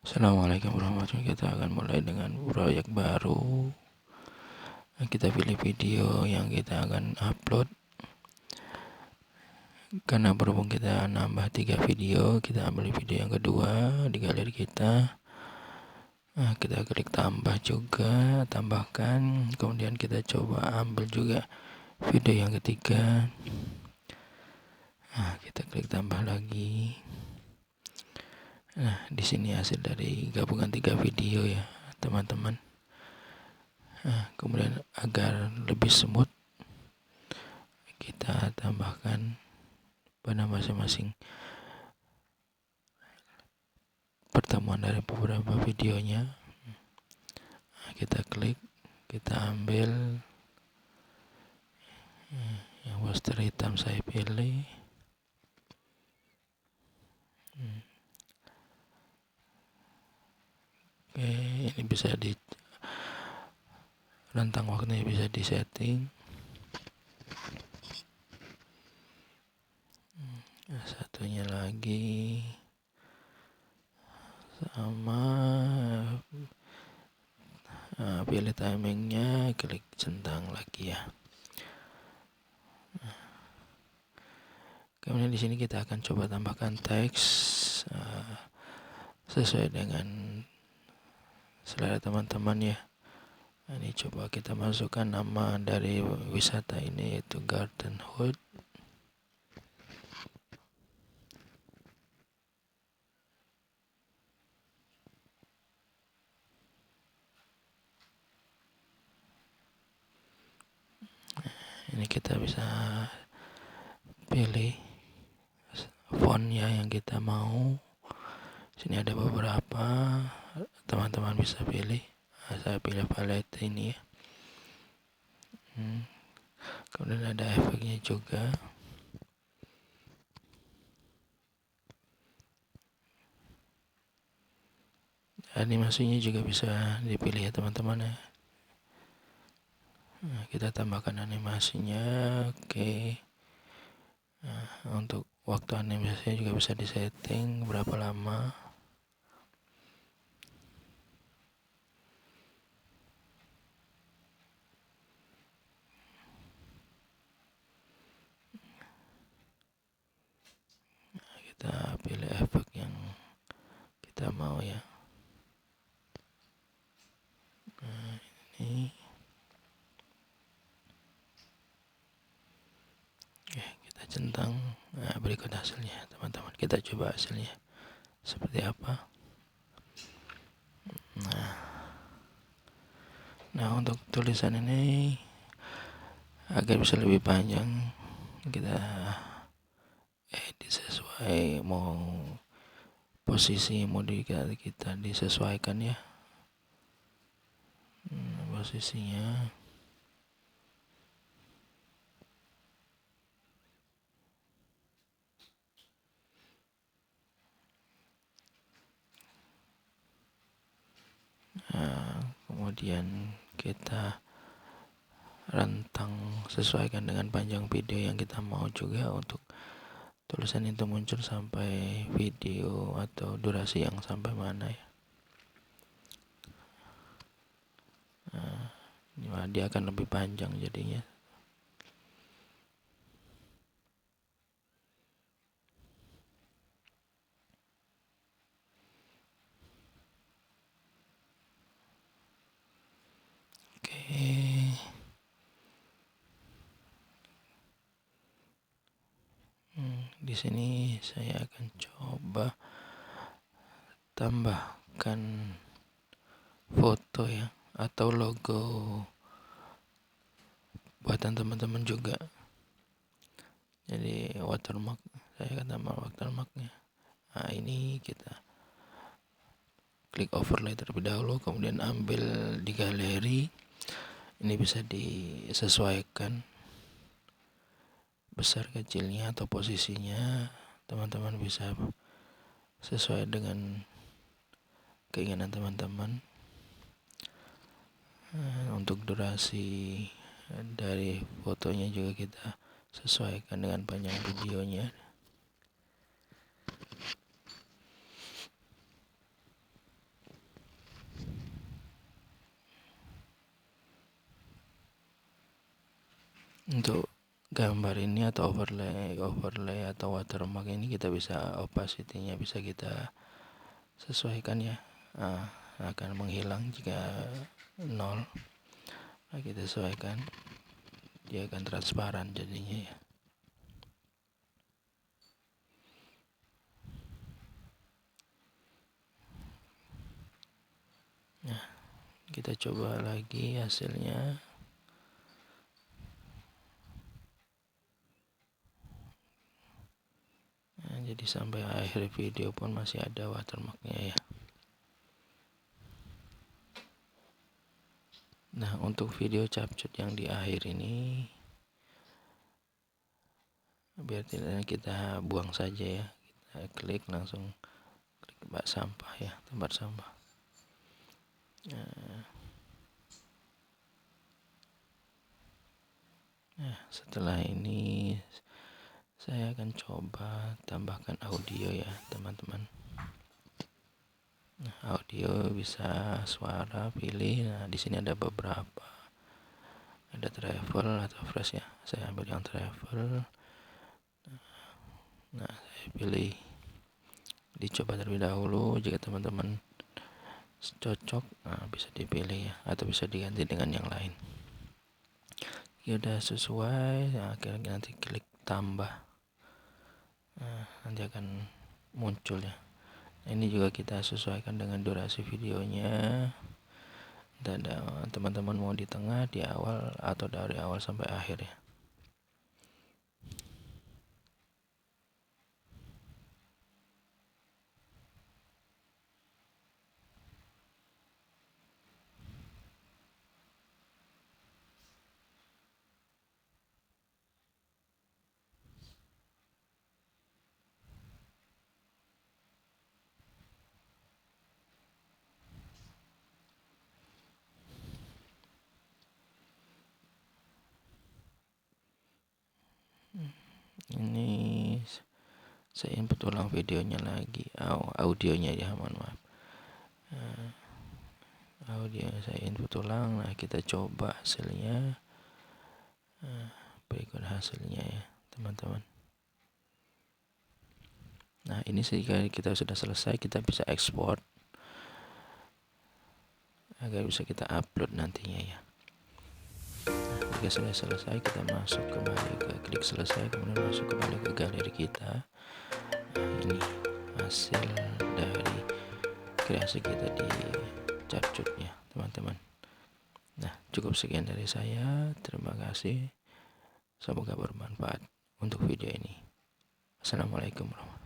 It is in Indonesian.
Assalamualaikum warahmatullahi wabarakatuh. Kita akan mulai dengan proyek baru. Kita pilih video yang kita akan upload. Karena berhubung kita nambah 3 video, kita ambil video yang kedua di galeri kita. Kita klik tambah juga, tambahkan. Kemudian kita coba ambil juga video yang ketiga. Kita klik tambah lagi. Di sini hasil dari gabungan 3 video ya, teman-teman. Kemudian agar lebih smooth, kita tambahkan pada masing-masing pertemuan dari beberapa videonya. Kita klik, kita ambil yang poster hitam, saya pilih. Oke, ini bisa di rentang waktunya bisa disetting. Satunya lagi sama, pilih timingnya, klik centang lagi ya. Kemudian di sini kita akan coba tambahkan teks sesuai dengan selera teman-teman ya. Ini coba kita masukkan nama dari wisata ini, yaitu Garden Hood. Ini kita bisa pilih fontnya yang kita mau. Sini ada beberapa, teman-teman bisa pilih. Saya pilih palette ini ya. Kemudian ada efeknya juga. Animasinya juga bisa dipilih ya teman-teman ya. Kita tambahkan animasinya. Oke. Untuk waktu animasinya juga bisa disetting berapa lama. Kita pilih efek yang kita mau ya. Ini kita centang. Berikut hasilnya teman-teman. Kita coba hasilnya seperti apa. Nah, untuk tulisan ini agar bisa lebih panjang, kita edit sesuai mau posisi mau kita disesuaikan ya. Posisinya kemudian kita rentang sesuaikan dengan panjang video yang kita mau juga untuk tulisan itu muncul sampai video atau durasi yang sampai mana ya. Dia akan lebih panjang jadinya. Di sini saya akan coba tambahkan foto ya, atau logo buatan teman-teman juga. Jadi watermark, saya akan tambah watermarknya. Ini kita klik overlay terlebih dahulu, kemudian ambil di galeri. Ini bisa disesuaikan besar kecilnya atau posisinya, teman-teman bisa sesuai dengan keinginan teman-teman. Untuk durasi dari fotonya juga kita sesuaikan dengan panjang videonya. Untuk gambar ini atau overlay atau watermark ini kita bisa opacity-nya bisa kita sesuaikan ya. Akan menghilang jika 0. Kita sesuaikan, dia akan transparan jadinya ya. Nah, kita coba lagi hasilnya. Nah, jadi sampai akhir video pun masih ada watermarknya ya. Nah, untuk video capcut yang di akhir ini biar tidak kita buang saja ya. Kita klik langsung klik bak sampah ya, tempat sampah. Nah, setelah ini saya akan coba tambahkan audio ya, teman-teman. Nah, audio bisa suara pilih. Nah, di sini ada beberapa. Ada travel atau fresh ya. Saya ambil yang travel. Nah, saya pilih dicoba terlebih dahulu. Jika teman-teman cocok, bisa dipilih ya, atau bisa diganti dengan yang lain. Ya udah sesuai, akhirnya nanti klik tambah. Nanti akan muncul ya. Ini juga kita sesuaikan dengan durasi videonya. Dan teman-teman mau di tengah, di awal, atau dari awal sampai akhir ya. Ini saya input ulang videonya lagi, audionya ya, mohon maaf. Audio saya input ulang. Nah, kita coba hasilnya. Berikut hasilnya ya, teman-teman. Nah, ini jika kita sudah selesai, kita bisa ekspor agar bisa kita upload nantinya ya. Nah, jika sudah selesai, kita masuk kembali ke klik selesai, kemudian masuk kembali ke galeri kita. Nah, ini hasil dari kreasi kita di capcutnya, teman-teman. Nah, cukup sekian dari saya. Terima kasih. Semoga bermanfaat untuk video ini. Assalamualaikum warahmatullahi wabarakatuh.